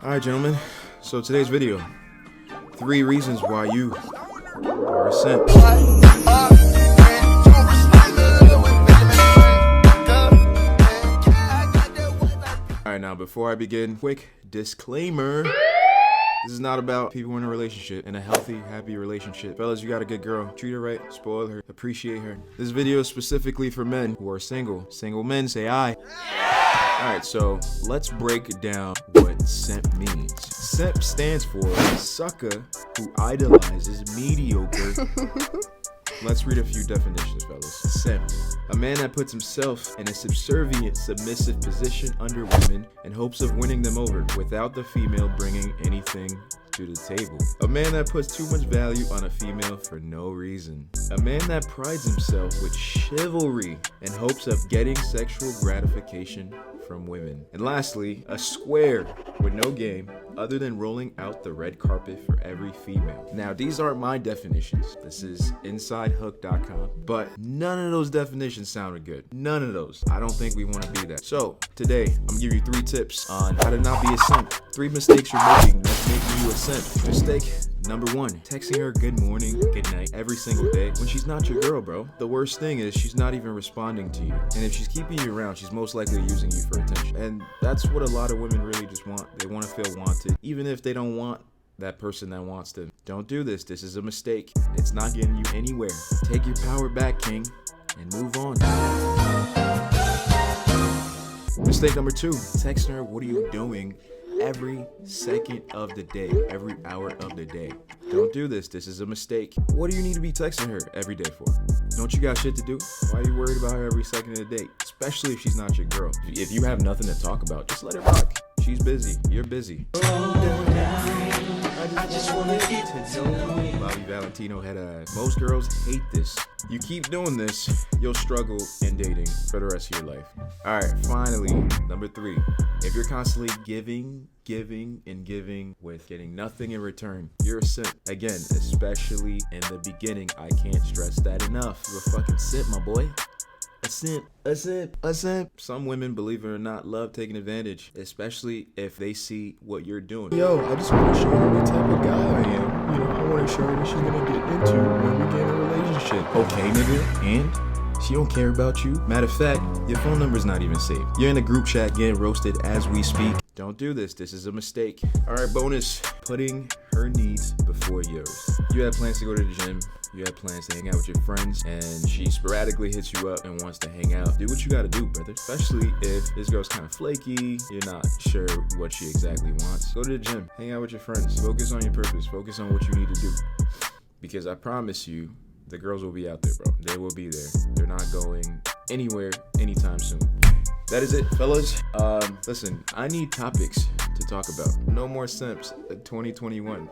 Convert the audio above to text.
Alright, gentlemen, so today's video, 3 reasons why you are a simp. Alright, now before I begin, quick disclaimer. This is not about people in a relationship, in a healthy, happy relationship. Fellas, you got a good girl. Treat her right, spoil her, appreciate her. This video is specifically for men who are single. Single men, say aye. Alright, so let's break down what simp means. Simp stands for sucker who idolizes mediocre. Let's read a few definitions, fellas. Simp, a man that puts himself in a subservient, submissive position under women in hopes of winning them over without the female bringing anything to the table. A man that puts too much value on a female for no reason. A man that prides himself with chivalry in hopes of getting sexual gratification from women. And lastly, a square with no game other than rolling out the red carpet for every female. Now, these aren't my definitions. This is InsideHook.com, but none of those definitions sounded good. None of those. I don't think we want to be that. So today, I'm gonna give you 3 tips on how to not be a simp. 3 mistakes you're making that's making you a simp. Mistake number 1, texting her good morning, good night every single day when she's not your girl, bro. The worst thing is she's not even responding to you. And if she's keeping you around, she's most likely using you for attention. And that's what a lot of women really just want. They want to feel wanted, even if they don't want that person that wants them. Don't do this. This is a mistake. It's not getting you anywhere. Take your power back, king, and move on. Mistake number 2, texting her, what are you doing? Every second of the day, every hour of the day. Don't do this. This is a mistake. What do you need to be texting her every day for? Don't you got shit to do? Why are you worried about her every second of the day? Especially if she's not your girl. If you have nothing to talk about, just let her rock. She's busy. You're busy. I just wanna get to know you. Bobby Valentino had a. Most girls hate this. You keep doing this, you'll struggle in dating for the rest of your life. Alright, finally, number 3. If you're constantly giving with getting nothing in return, you're a simp. Again, especially in the beginning. I can't stress that enough. You're a fucking simp, my boy. A simp. Some women, believe it or not, love taking advantage, especially if they see what you're doing. Yo, I just want to show her what type of guy I am. You know, I want to show her what she's gonna get into when we get in a relationship. Okay, nigga, and she don't care about you. Matter of fact, your phone number's not even saved. You're in a group chat getting roasted as we speak. Don't do this. This is a mistake. Alright, bonus. Putting her needs before yours. You had plans to go to the gym. You had plans to hang out with your friends, and she sporadically hits you up and wants to hang out. Do what you gotta do, brother. Especially if this girl's kind of flaky, you're not sure what she exactly wants. Go to the gym. Hang out with your friends. Focus on your purpose. Focus on what you need to do. Because I promise you, the girls will be out there, bro. They will be there. They're not going anywhere anytime soon. That is it, fellas. Listen, I need topics to talk about. No more simps in 2021.